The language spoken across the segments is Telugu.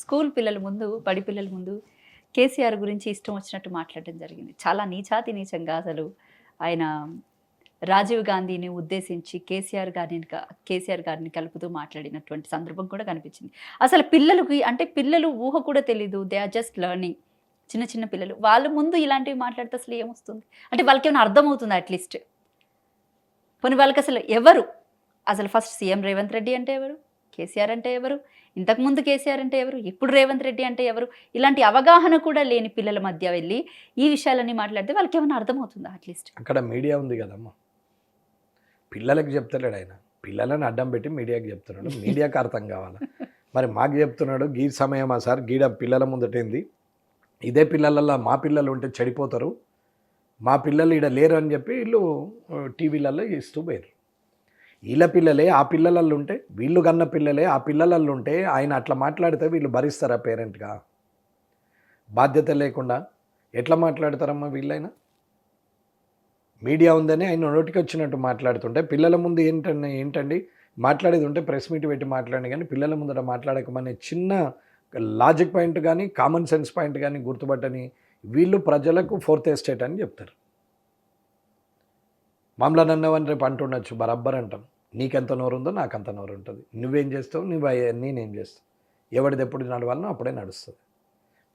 స్కూల్ పిల్లల ముందు, బడి పిల్లల ముందు కేసీఆర్ గురించి ఇష్టం వచ్చినట్టు మాట్లాడడం జరిగింది. చాలా నీచాతి నీచంగా అసలు ఆయన రాజీవ్ గాంధీని ఉద్దేశించి కేసీఆర్ గారిని కలుపుతూ మాట్లాడినటువంటి సందర్భం కూడా కనిపించింది. అసలు పిల్లలకి అంటే పిల్లలు ఊహ కూడా తెలీదు. They are just learning. చిన్న చిన్న పిల్లలు. వాళ్ళ ముందు ఇలాంటివి మాట్లాడితే అసలు ఏమొస్తుంది? అంటే వాళ్ళకేమైనా అర్థమవుతుందా అట్‌లీస్ట్? పోనీ వాళ్ళకసలు ఎవరు? అసలు ఫస్ట్ సీఎం రేవంత్ రెడ్డి అంటే ఎవరు? కేసీఆర్ అంటే ఎవరు? ఇంతకుముందు కేసీఆర్ అంటే ఎవరు? ఇప్పుడు రేవంత్ రెడ్డి అంటే ఎవరు? ఇలాంటి అవగాహన కూడా లేని పిల్లల మధ్య వెళ్లి ఈ విషయాలన్నీ మాట్లాడితే వాళ్ళకేమైనా అర్థమవుతుందా అట్‌లీస్ట్? అక్కడ మీడియా ఉంది కదమ్మా. పిల్లలకి చెప్తలేడు ఆయన. పిల్లలని అడ్డం పెట్టి మీడియాకి చెప్తున్నాడు. మీడియాకి అర్థం కావాలా? మరి మాకు చెప్తున్నాడు గీ సమయమా సార్ గీడ పిల్లల ముందటేంది? ఇదే పిల్లలల్లో మా పిల్లలు ఉంటే చెడిపోతారు. మా పిల్లలు ఈడ లేరు అని చెప్పి వీళ్ళు టీవీలలో ఇస్తూ పోయారు. వీళ్ళ పిల్లలే ఆ పిల్లలలో ఉంటే, వీళ్ళు కన్న పిల్లలే ఆ పిల్లలలో ఉంటే ఆయన అట్లా మాట్లాడితే వీళ్ళు భరిస్తారా పేరెంట్గా? బాధ్యత లేకుండా ఎట్లా మాట్లాడతారమ్మా వీళ్ళైనా? మీడియా ఉందని ఆయన నోటికి వచ్చినట్టు మాట్లాడుతుంటే పిల్లల ముందు ఏంటండి మాట్లాడేది ఉంటే ప్రెస్ మీట్ పెట్టి మాట్లాడండి, కానీ పిల్లల ముందట మాట్లాడకమనే చిన్న లాజిక్ పాయింట్ కానీ కామన్ సెన్స్ పాయింట్ కానీ గుర్తుపట్టని వీళ్ళు ప్రజలకు ఫోర్త్ ఎస్టేట్ అని చెప్తారు. మామూలు నన్నవని రేపు అంటుండొచ్చు, బరబ్బర్ అంటాం. నీకెంత నోరు ఉందో నాకంత నోరు ఉంటుంది. నువ్వేం చేస్తావు, నేనేం చేస్తావు, ఎవరిది ఎప్పుడు నడవాలనో అప్పుడే నడుస్తుంది.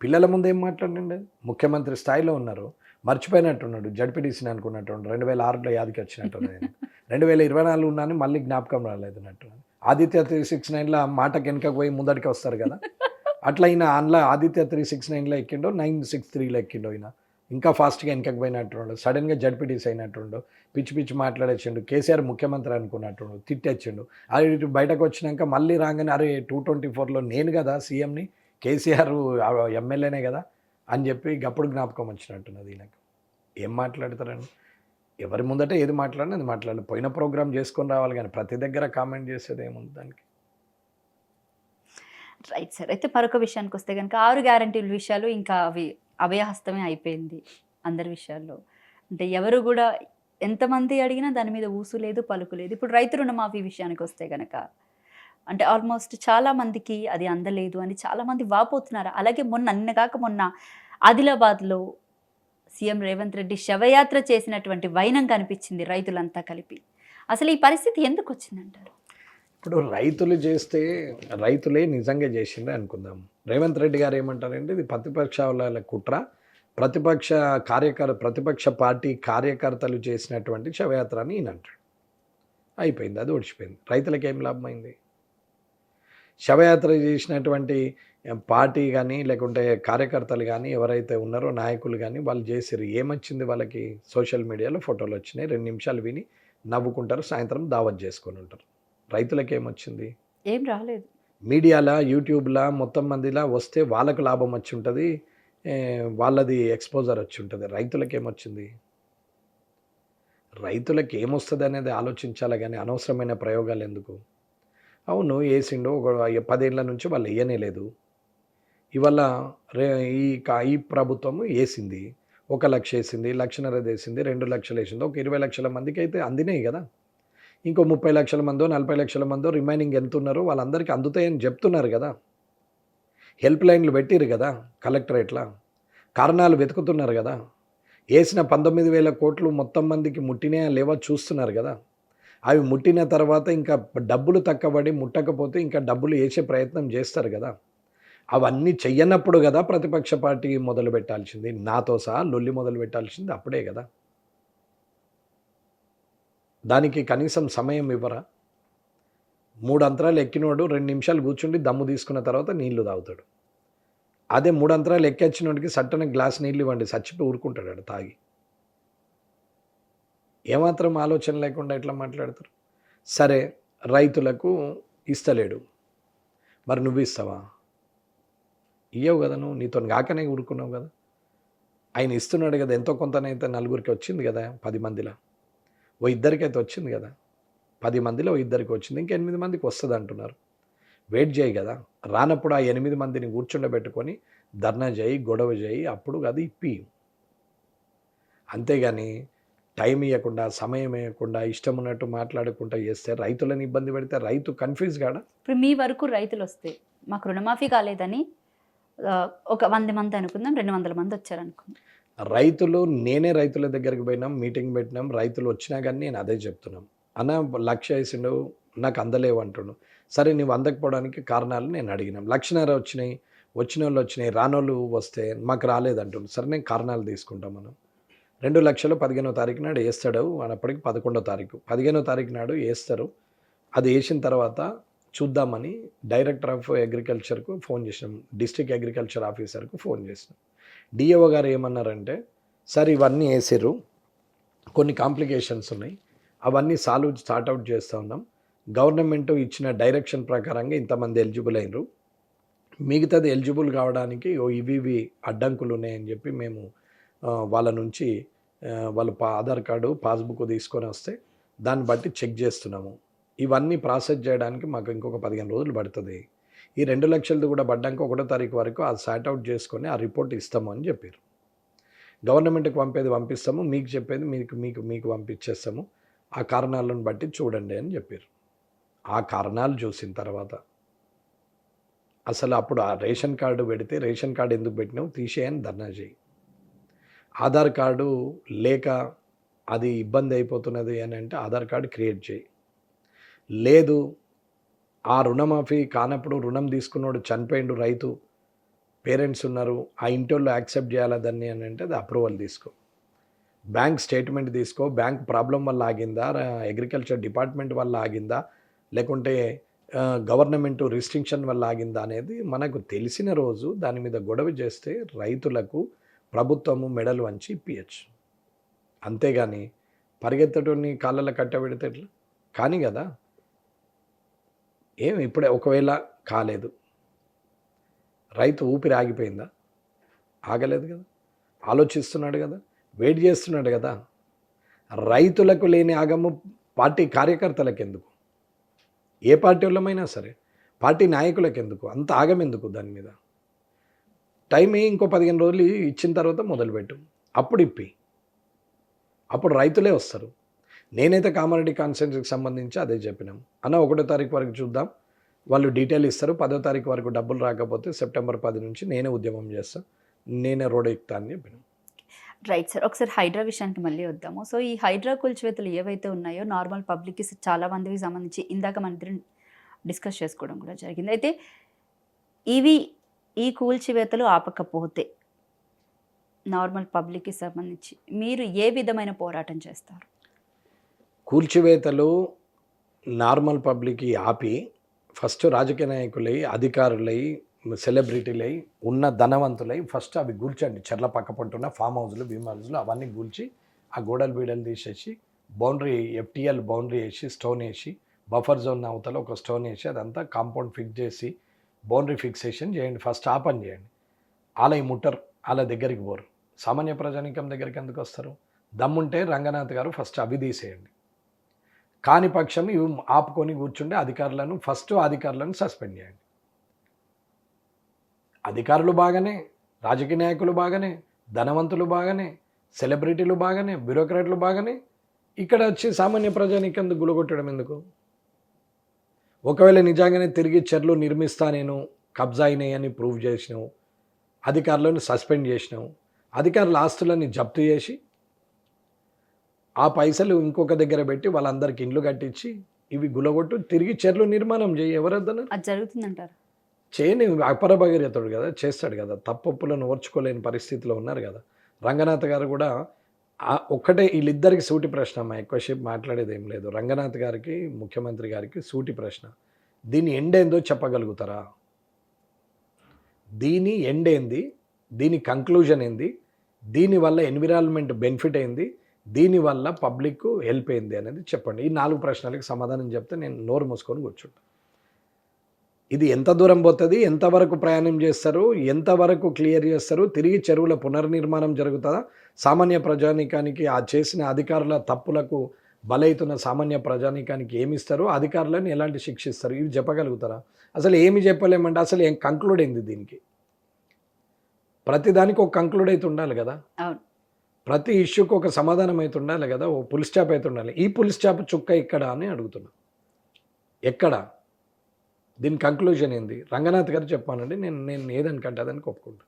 పిల్లల ముందు ఏం మాట్లాడండి? ముఖ్యమంత్రి స్థాయిలో ఉన్నారు, మర్చిపోయినట్టున్నాడు, జడ్పీటీసీని అనుకున్నట్టు 2006లో యాదికి వచ్చినట్టున్నాడు. 2024 ఉన్నాను మళ్ళీ జ్ఞాపకం రాలేదన్నట్టు. ఆదిత్య 369లో మాటకి వెనకకు పోయి ముందడికి వస్తారు కదా, అట్లా అయినా అందులో ఆదిత్య 369లో ఎక్కిండో 963లో ఎక్కిండో అయినా ఇంకా ఫాస్ట్గా వెనకకు పోయినట్టుండు. సడన్గా జడ్పీటీసీ అయినట్టుండు, పిచ్చి పిచ్చి మాట్లాడేసిండు. కేసీఆర్ ముఖ్యమంత్రి అనుకున్నట్టుండు, తిట్టేచ్చిండు. అది బయటకు వచ్చినాక మళ్ళీ రాగానే అరే 224లో నేను కదా సీఎంని, కేసీఆర్ ఎమ్మెల్యేనే కదా అని చెప్పి గప్పుడు జ్ఞాపకం వచ్చినట్టున్నది. నాకు ఏం మాట్లాడతారండి? ఎవరి ముందట ఏది మాట్లాడినా అది మాట్లాడాలి. పోయిన ప్రోగ్రామ్ చేసుకొని రావాలి, కానీ ప్రతి దగ్గర కామెంట్ చేసేది ఏముంది దానికి? Right sir. అయితే మరొక విషయానికి వస్తే గనుక 6 గ్యారంటీల విషయాలు ఇంకా అవి అభయహస్తమే అయిపోయింది అందరి విషయాల్లో. అంటే ఎవరు గూడా ఎంతమంది అడిగినా దాని మీద ఊసు లేదు, పలుకు లేదు. ఇప్పుడు రైతు రుణమాఫీ విషయానికి వస్తే గనక అంటే ఆల్మోస్ట్ చాలా మందికి అది అందలేదు అని చాలామంది వాపోతున్నారు. అలాగే నిన్న ఆదిలాబాద్‌లో సీఎం రేవంత్ రెడ్డి శవయాత్ర చేసినటువంటి వైనం కనిపించింది రైతులంతా కలిపి. అసలు ఈ పరిస్థితి ఎందుకొచ్చిందంటారు? ఇప్పుడు రైతులు చేస్తే రైతులే నిజంగా చేసిండే అనుకుందాం. రేవంత్ రెడ్డి గారు ఏమంటారంటే ఇది ప్రతిపక్షాల కుట్ర, ప్రతిపక్ష పార్టీ కార్యకర్తలు చేసినటువంటి శవయాత్ర అని ఈయన అంటాడు. అయిపోయింది, అది ఓడిచిపోయింది. రైతులకి ఏం లాభమైంది? శవయాత్ర చేసినటువంటి పార్టీ కానీ లేకుంటే కార్యకర్తలు కానీ ఎవరైతే ఉన్నారో నాయకులు కానీ వాళ్ళు చేసిరు, ఏమొచ్చింది వాళ్ళకి? సోషల్ మీడియాలో ఫోటోలు వచ్చినాయి, 2 నిమిషాలు విని నవ్వుకుంటారు, సాయంత్రం దావత్ చేసుకొని ఉంటారు. రైతులకి ఏమొచ్చింది? ఏం రాలేదు. మీడియాలో యూట్యూబ్లో మొత్తం మందిలా వస్తే వాళ్ళకు లాభం వచ్చి ఉంటుంది, వాళ్ళది ఎక్స్పోజర్ వచ్చి ఉంటుంది. రైతులకి ఏమొచ్చింది? రైతులకి ఏమొస్తుంది అనేది ఆలోచించాలి, కానీ అనవసరమైన ప్రయోగాలు ఎందుకు? అవును వేసిండు, ఒక 10 ఏళ్ళ నుంచి వాళ్ళు వేయనే లేదు. ఇవాళ ఈ ప్రభుత్వం వేసింది, 1 లక్ష వేసింది, 1.5 లక్ష వేసింది, 2 లక్షలు వేసింది, ఒక 20 లక్షల మందికి అయితే అందినాయి కదా. ఇంకో 30 లక్షల మందో 40 లక్షల మందో రిమైనింగ్ ఎంత ఉన్నారో వాళ్ళందరికీ అందుతాయని చెప్తున్నారు కదా. హెల్ప్ లైన్లు పెట్టిరు కదా కలెక్టరేట్లా, కారణాలు వెతుకుతున్నారు కదా. వేసిన 19,000 కోట్లు మొత్తం మందికి ముట్టినాయా లేవా చూస్తున్నారు కదా. అవి ముట్టిన తర్వాత ఇంకా డబ్బులు తక్కబడి ముట్టకపోతే ఇంకా డబ్బులు వేసే ప్రయత్నం చేస్తారు కదా. అవన్నీ చెయ్యనప్పుడు కదా ప్రతిపక్ష పార్టీ మొదలు పెట్టాల్సింది, నాతో సహా లొల్లి మొదలు పెట్టాల్సింది అప్పుడే కదా. దానికి కనీసం సమయం ఇవ్వరా? 3 అంతరాలు ఎక్కినోడు 2 నిమిషాలు కూర్చుండి దమ్ము తీసుకున్న తర్వాత నీళ్లు తాగుతాడు. అదే 3 అంతరాలు ఎక్కిచ్చినోడికి సట్టన గ్లాస్ నీళ్ళు ఇవ్వండి, చచ్చిపోయి ఊరుకుంటాడు తాగి. ఏమాత్రం ఆలోచన లేకుండా ఎట్లా మాట్లాడతారు? సరే రైతులకు ఇస్తలేడు, మరి నువ్వు ఇస్తావా? ఇయ్యవు కదా, నీతో కాకనే ఊరుకున్నావు కదా. ఆయన ఇస్తున్నాడు కదా, ఎంతో కొంతనైతే నలుగురికి వచ్చింది కదా, 10 మందిలో ఓ ఇద్దరికైతే వచ్చింది కదా, 10 మందిలో ఓ ఇద్దరికి వచ్చింది, ఇంకా 8 మందికి వస్తుంది అంటున్నారు. వెయిట్ చేయి కదా, రానప్పుడు ఆ 8 మందిని కూర్చుండబెట్టుకొని ధర్నా చేయి, గొడవ చేయి, అప్పుడు అది ఇప్పి. అంతేగాని టైం ఇవ్వకుండా, సమయం ఇవ్వకుండా, ఇష్టం ఉన్నట్టు మాట్లాడకుండా చేస్తే రైతులను ఇబ్బంది పెడితే రైతు కన్ఫ్యూజ్ కాడా? ఇప్పుడు మీ వరకు రైతులు వస్తే మాకు రుణమాఫీ కాలేదని ఒక 100 మంది అనుకుందాం, 200 మంది వచ్చారనుకుందాం. రైతులు నేనే రైతుల దగ్గరికి పోయినాం, మీటింగ్ పెట్టినాం. రైతులు వచ్చినా కానీ నేను అదే చెప్తున్నాం. అన్న లక్ష వేసిండు, నాకు అందలేవు అంటుండు. సరే నీవు అందకపోవడానికి కారణాలు నేను అడిగినాం. 1,50,000 వచ్చినాయి, వచ్చినోళ్ళు వచ్చినాయి, రానోళ్ళు వస్తే మాకు రాలేదంటుండు. సరే నేను కారణాలు తీసుకుంటాం మనం. 2,00,000 15వ తారీఖు నాడు వేస్తాడు, అప్పటికి 11వ తారీఖు. 15వ తారీఖు నాడు వేస్తారు. అది వేసిన తర్వాత చూద్దామని డైరెక్టర్ ఆఫ్ అగ్రికల్చర్కు ఫోన్ చేసినాం, డిస్ట్రిక్ట్ అగ్రికల్చర్ ఆఫీసర్కు ఫోన్ చేసినాం. డిఓ గారు ఏమన్నారంటే, సార్ ఇవన్నీ వేసారు, కొన్ని కాంప్లికేషన్స్ ఉన్నాయి, అవన్నీ స్టార్ట్అవుట్ చేస్తూ ఉన్నాం. గవర్నమెంట్ ఇచ్చిన డైరెక్షన్ ప్రకారంగా ఇంతమంది ఎలిజిబుల్ అయినరు, మిగతాది ఎలిజిబుల్ కావడానికి ఇవి అడ్డంకులు ఉన్నాయని చెప్పి మేము వాళ్ళ నుంచి వాళ్ళ ఆధార్ కార్డు పాస్బుక్ తీసుకొని వస్తే దాన్ని బట్టి చెక్ చేస్తున్నాము. ఇవన్నీ ప్రాసెస్ చేయడానికి మాకు ఇంకొక 15 రోజులు పడుతుంది. ఈ 2,00,000 కూడా పడ్డాక 1వ తారీఖు వరకు అది సార్ట్అవుట్ చేసుకొని ఆ రిపోర్ట్ ఇస్తాము అని చెప్పారు. గవర్నమెంట్కి పంపేది పంపిస్తాము, మీకు చెప్పేది మీకు పంపించేస్తాము, ఆ కారణాలను బట్టి చూడండి అని చెప్పారు. ఆ కారణాలు చూసిన తర్వాత అసలు అప్పుడు ఆ రేషన్ కార్డు పెడితే రేషన్ కార్డు ఎందుకు పెట్టినావు, తీసేయని ధర్నా చేయి. ఆధార్ కార్డు లేక అది ఇబ్బంది అయిపోతున్నది అని అంటే ఆధార్ కార్డు క్రియేట్ చేయి. లేదు ఆ రుణమాఫీ కానప్పుడు రుణం తీసుకున్నాడు చనిపోయిండు, రైతు పేరెంట్స్ ఉన్నారు, ఆ ఇంటోళ్ళు యాక్సెప్ట్ చేయాలా దాన్ని అని అంటే అది అప్రూవల్ తీసుకో. బ్యాంక్ స్టేట్మెంట్ తీసుకో, బ్యాంక్ ప్రాబ్లం వల్ల ఆగిందా, అగ్రికల్చర్ డిపార్ట్మెంట్ వల్ల ఆగిందా, లేకుంటే గవర్నమెంట్ రిస్ట్రిక్షన్ వల్ల ఆగిందా అనేది మనకు తెలిసిన రోజు దాని మీద గొడవ చేస్తే రైతులకు ప్రభుత్వము మెడలు వంచి ఇప్పియచ్చు. అంతేగాని పరిగెత్తటోని కాళ్ళలో కట్టబెడితే ఎట్లా కానీ కదా. ఇప్పుడే ఒకవేళ కాలేదు, రైతు ఊపిరి ఆగిపోయిందా, ఆగలేదు కదా, ఆలోచిస్తున్నాడు కదా, వెయిట్ చేస్తున్నాడు కదా. రైతులకు లేని ఆగము పార్టీ కార్యకర్తలకు ఎందుకు, ఏ పార్టీ వాళ్ళమైనా సరే పార్టీ నాయకులకు ఎందుకు, అంత ఆగం ఎందుకు దాని మీద. టైం ఇంకో 15 రోజులు ఇచ్చిన తర్వాత మొదలుపెట్టు, అప్పుడు అప్పుడు రైతులే వస్తారు. నేనైతే కామారెడ్డి కాన్స్టిట్యున్సీకి సంబంధించి అదే చెప్పినాం. అన్న 1వ తారీఖు వరకు చూద్దాం, వాళ్ళు డీటెయిల్ ఇస్తారు, 10వ తారీఖు వరకు డబ్బులు రాకపోతే సెప్టెంబర్ 10 నుంచి నేనే ఉద్యమం చేస్తాను, నేనే రోడ్ ఎక్కుతా అని చెప్పినాం. రైట్ సార్, ఒకసారి హైడ్రా విషయానికి మళ్ళీ వద్దాము. సో ఈ హైడ్రా కూల్చివేతలు ఏవైతే ఉన్నాయో నార్మల్ పబ్లిక్కి చాలా మందికి సంబంధించి ఇందాక మన ఇద్దరం డిస్కస్ చేసుకోవడం కూడా జరిగింది. అయితే ఈ కూల్చివేతలు ఆపకపోతే నార్మల్ పబ్లిక్కి సంబంధించి మీరు ఏ విధమైన పోరాటం చేస్తారు? కూల్చివేతలు నార్మల్ పబ్లిక్ ఆపి ఫస్ట్ రాజకీయ నాయకులై, అధికారులై, సెలబ్రిటీలై, ఉన్న ధనవంతులై ఫస్ట్ అవి కూల్చండి. చెర్ల పక్క పట్టున్న ఫామ్ హౌస్లు, భీమ్ హౌస్లు అవన్నీ కూల్చి ఆ గోడలు బీడలు తీసేసి బౌండరీ FTL బౌండరీ వేసి స్టోన్ వేసి బఫర్ జోన్ అవతల ఒక స్టోన్ వేసి అదంతా కాంపౌండ్ ఫిక్స్ చేసి బౌండరీ ఫిక్సేషన్ చేయండి. ఫస్ట్ ఆ పని చేయండి. వాళ్ళ ముట్టరు, వాళ్ళ దగ్గరికి పోరు, సామాన్య ప్రజానీకం దగ్గరికి ఎందుకు వస్తారు? దమ్ముంటే రంగనాథ్ గారు ఫస్ట్ అవి తీసేయండి. కాని పక్షం ఇవి ఆపుకొని కూర్చుంటే అధికారులను సస్పెండ్ చేయండి. అధికారులు బాగానే, రాజకీయ నాయకులు బాగానే, ధనవంతులు బాగానే, సెలబ్రిటీలు బాగానే, బ్యూరోక్రాట్లు బాగానే, ఇక్కడ వచ్చి సామాన్య ప్రజానీకం గులగొట్టడం ఎందుకు? ఒకవేళ నిజంగానే తిరిగి చెర్లు నిర్మిస్తా నేను కబ్జా అయినాయని ప్రూవ్ చేసినావు, అధికారులను సస్పెండ్ చేసినావు, అధికారుల ఆస్తులని జప్తు చేసి ఆ పైసలు ఇంకొక దగ్గర పెట్టి వాళ్ళందరికీ ఇండ్లు కట్టించి ఇవి గులగొట్టు తిరిగి చెర్లు నిర్మాణం చేయి. ఎవరద్దన అది జరుగుతుందంటారు? చేయని అపర భగీరథుడు కదా, చేస్తాడు కదా. తప్పులను ఓర్చుకోలేని పరిస్థితిలో ఉన్నారు కదా. రంగనాథ్ గారు కూడా ఒక్కటే వీళ్ళిద్దరికి సూటి ప్రశ్న, అమ్మా ఎక్కువసేపు మాట్లాడేది ఏం లేదు. రంగనాథ్ గారికి, ముఖ్యమంత్రి గారికి సూటి ప్రశ్న, దీని ఎండ్ ఏందో చెప్పగలుగుతారా? దీని ఎండ్ ఏంది, దీని కంక్లూజన్ ఏంది, దీనివల్ల ఎన్విరాన్మెంట్ బెనిఫిట్ ఏంది, దీనివల్ల పబ్లిక్ హెల్ప్ అయింది అనేది చెప్పండి. ఈ 4 ప్రశ్నలకు సమాధానం చెప్తే నేను నోరు మూసుకొని కూర్చుంటాను. ఇది ఎంత దూరం పోతుంది, ఎంతవరకు ప్రయాణం చేస్తారు, ఎంతవరకు క్లియర్ చేస్తారు, తిరిగి చెరువుల పునర్నిర్మాణం జరుగుతుందా, సామాన్య ప్రజానీకానికి ఆ చేసిన అధికారుల తప్పులకు బలైతున్న సామాన్య ప్రజానీకానికి ఏమి ఇస్తారు, అధికారులను ఎలాంటి శిక్షిస్తారు, ఇవి చెప్పగలుగుతారా? అసలు ఏమి చెప్పలేమంటే అసలు ఏం కంక్లూడ్ అయింది దీనికి? ప్రతిదానికి ఒక కంక్లూడ్ అయితే ఉండాలి కదా. ప్రతి ఇష్యూకి ఒక సమాధానం అయితే ఉండాలి కదా, ఓ పుల్ స్టాప్ అయితే ఉండాలి. ఈ పుల్ స్టాప్ చుక్క ఇక్కడ అని అడుగుతున్నా. ఎక్కడ దీని కంక్లూజన్ ఏంది? రంగనాథ్ గారు చెప్పానండి, నేను నేను ఏదనుకంటే అదని ఒప్పుకుంటాను.